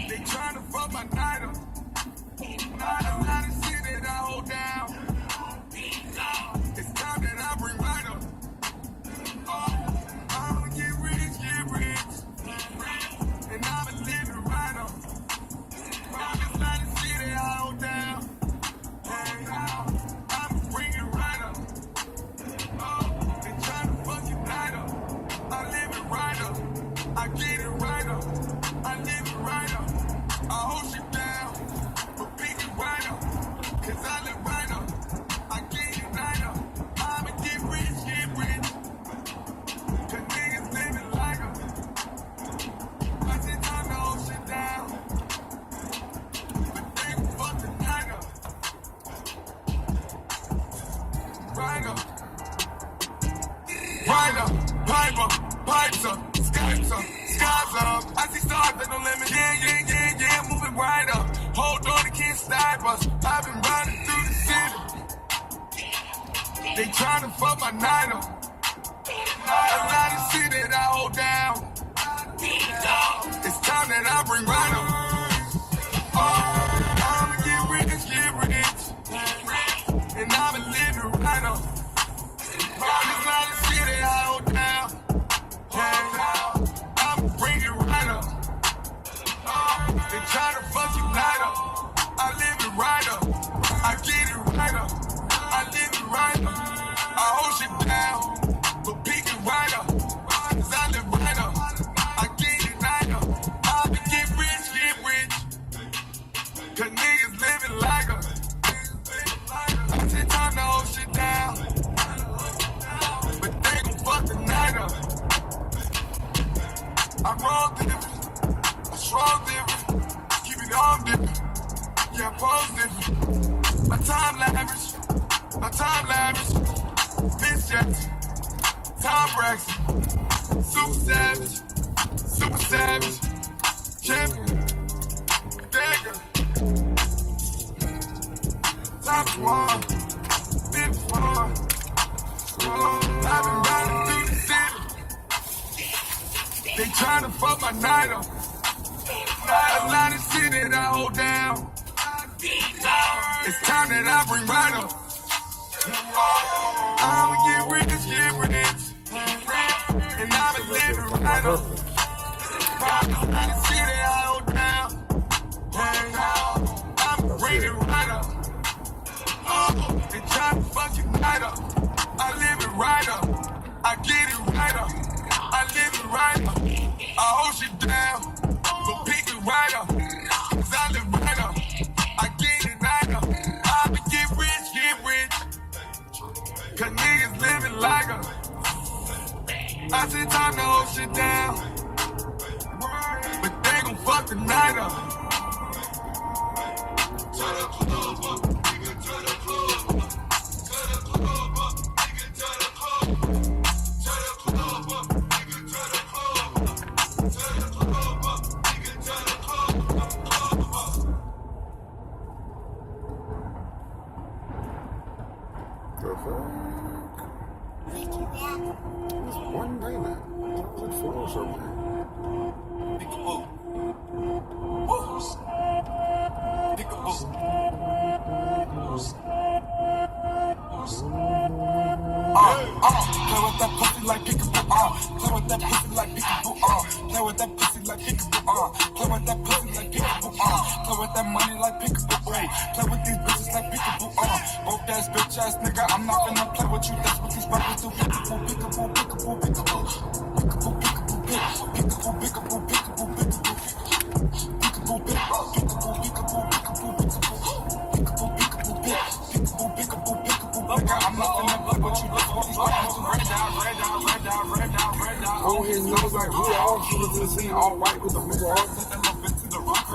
They tryna fuck my night up. Not a lot of shit that I hold down. It's time that I bring right up. I'ma get rich. And I'ma live it right up. There's a lot of shit that I hold down. I'ma bring it right up. They tryna fuck your night up. I live it right up. I get it right up. I live it right up. I hold shit down, but pick it right up. Cause I live right up. I get it right up. I'ma get rich. Cause niggas living like us. I said time to hold shit down. But they gon' fuck the night up. Right up. Right up. Pipe up. Pipes up. Skies up. Skies up. I see stars that no limit. Yeah. Moving right up. Hold on, they can't stop us. I've been riding through the city. They tryna fuck my night up. A lot of shit that I hold down. It's time that I bring right up. I'ma get rich. And I'ma live it right up. There's a lot of shit that I hold down. I'ma bring it right up. They tryna fuck you night up. I live it right up. I get it right up. I live it right up. I hold shit down, but pick it right up. Cause I live right up. I get it right up. I'ma get rich. Cause niggas living like us. I said time to hold shit down, but they gon' fuck the night up. I roll different. I strong different. Keep it on different. Yeah, I pose different. My time lavish. Vince Jackson. Tom Braxton. Super savage. Champion. Dagger. Top one. Big one. I've been riding through the city. They tryna fuck my night up. A lot of shit that I hold down. It's time that I bring right up. I'ma get rich. And I'ma live it right up. A lot of shit that I hold down. I'ma bring it right up. They tryna fuck your night up. I live it right up. I get it right up. I live it right up. I hold shit down, but pick it right up. Cause I live right up. I get it right up. I'ma get rich. Cause niggas living like us. I said time to hold shit down, but they gon' fuck the night up. Turn the club up, nigga, turn the club up. Turn the club up, nigga, turn the club up. Turn the club up, nigga, turn the club up. Turn the club up, nigga, turn the club up. The fuck? It's one day now. It's like 4 or something. Peekaboo. Play with that pussy like peekaboo. Play with that pussy like peekaboo. Play with that pussy like peekaboo. Play with that pussy like peekaboo. Play with that money like peekaboo. Play with these bitches like peekaboo. Broke ass bitch ass nigga, I'm not gonna play with you. That's what these rappers do. Peekaboo. I'm not gonna play with you. That's what these rappers do. Red down. On his nose like who all shooters in the scene, all white with the nigga all.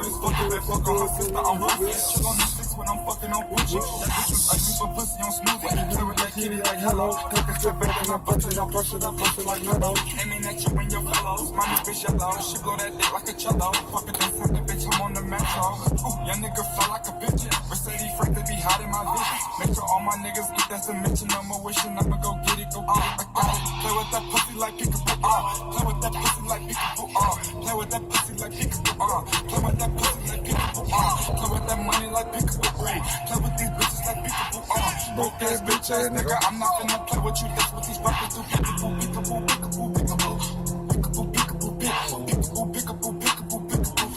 I'm rockin' shit on the six when I'm fucking on Gucci. That bitch was like me for pussy on smoothie. Play with that kitty like hello. Take a step back and I punch it like hello. Aiming at you and your fellows. Mommy bitch yellow. She blow that dick like a cello. Fuck it, that's the bitch, I'm on the metro. Ooh, young nigga fly like a bitch. Mercedes Frank, they be hot in my vision. Make sure all my niggas get that dimension. I'm wishing I'ma go get it, go get it. I got it. Play with that pussy like peekaboo. Play with that pussy like peekaboo. Play with that pussy like peekaboo. Play with that pussy like peekaboo. Play with that money like peekaboo. Play with these bitches like peekaboo. Broke ass bitch ass nigga. I'm not finna play with you. That's what these rappers do. Peekaboo, peekaboo, peekaboo, peekaboo. Peekaboo, peekaboo, peekaboo, peekaboo, peekaboo, peekaboo, peekaboo.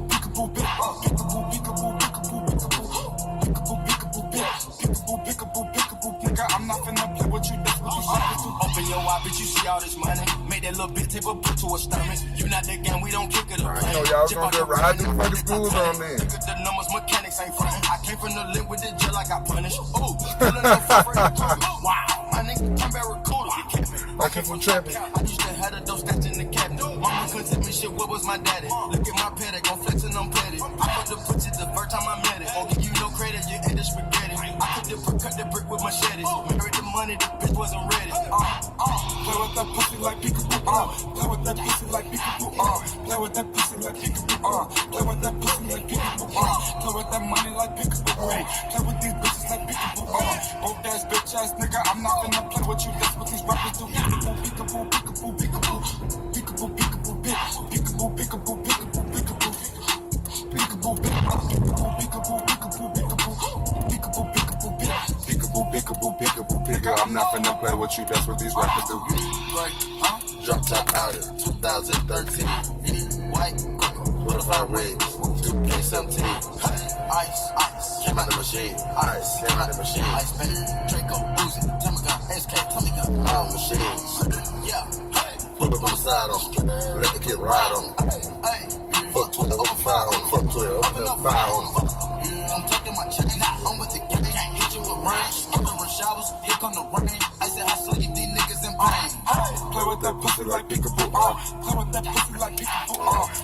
Peekaboo, peekaboo, peekaboo, peekaboo, peekaboo, peekaboo, peekaboo, peekaboo, peekaboo, nigga. I'm not finna play with you. That's what these rappers do. Open your eye, bitch, you see all this money. Make that little bitch tip a boot to a stomach. You not that gang, we don't kick it up. I know y'all gonna get ride them fucking schools on then. Look at the numbers, mechanics ain't frontin'. I came from the link with the jail, I got punished. Ooh, pulling up for wow, my nigga, I'm Barracuda. I came from trapping. I used to have the dope stats in the cabinet. Mama couldn't tell me shit, what was my daddy? Look at my paddock, gon' flex and I'm petty. I put the pussy the first time I met it. Won't give you no credit, you ate the spaghetti. I could cut the brick with machetes. Married the money, the bitch wasn't ready. Play with that pussy like peekaboo. Play with that pussy like peekaboo. Play with that pussy like peekaboo. Play with that pussy like peekaboo. Play with that money like peekaboo. Play with these bitches like peekaboo. Broke ass bitch ass nigga. I'm not finna play with you. That's what these rappers do. Peekaboo, peekaboo, peekaboo, peekaboo. Peekaboo, peekaboo, peekaboo, peekaboo, peekaboo, peekaboo, peekaboo. Peekaboo, peekaboo, peekaboo, peekaboo, peekaboo, peekaboo. Peekaboo, peekaboo, peekaboo, peekaboo, peekaboo, peekaboo. I'm not finna play with you. That's what these rappers do. Drop top out of 2013. White, what if I red? 2K17. Ice, came out the machine. Ice, came out the machine. Ice, baby, Draco, Uzi, Tamagon, SK, Tamagon, all machines. Yeah, put up on the side on, let the kid ride on. Fuck 20 over 5 on, fuck 12 over 5 on. I'm taking my chain, I'm with the gang, can't hit you with rain. I'm in showers, here come the rain. I said, how sleep these niggas in pain. Play with that pussy like peekaboo. Play with that pussy like peekaboo.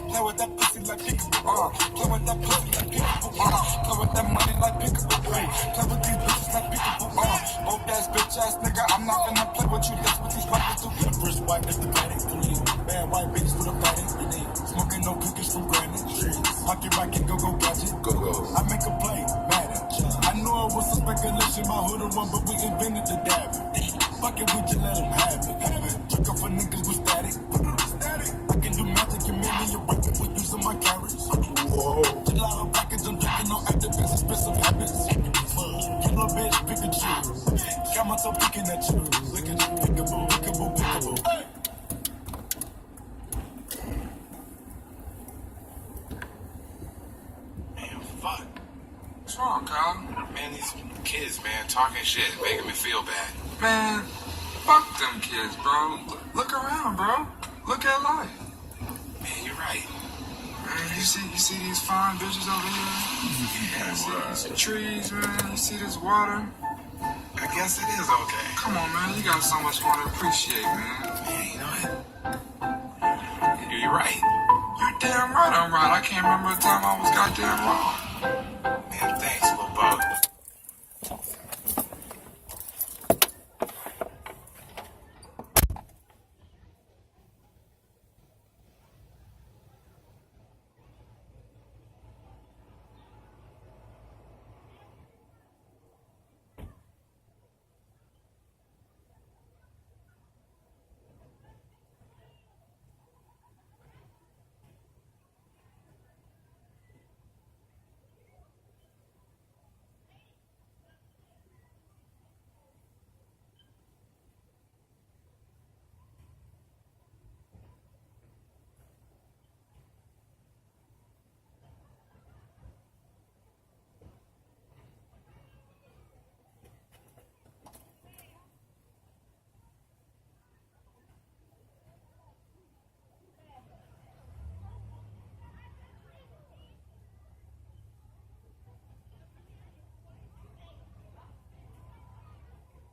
Play with that pussy like peekaboo. Play with that pussy like peekaboo. Play with that money like peekaboo. Play with these bitches like peekaboo. Broke ass bitch ass nigga. I'm not finna play with you. That's what these rappers do. The first white is the paddock. Bad white bitches with a paddock. Smoking no cookies from granny. Pocket rocket, go gadget. Go. I make a play, matter. I know it was some speculation, my hood one, but we invented the dab. Fuck it, we just let them have it. Took up for niggas with static. I can do magic, you made me a weapon with using my carrots. Whoa. Gelato package, I'm drinking no activists, expensive habits. You little bitch, pick a chew. Got myself picking at you. Look at you, peekaboo, peekaboo, peekaboo. Hey. Fuck. What's wrong, Kyle? Man, these kids, man, talking shit, making me feel bad. Man, fuck them kids, bro. Look around, bro. Look at life. Man, you're right. Man, you see these fine bitches over here? Yeah, you see trees, man. You see this water? I guess it is okay. Come on, man. You got so much more to appreciate, man. Man, you know what? You're right. You're damn right I'm right. I can't remember a time I was goddamn wrong. Man, thanks.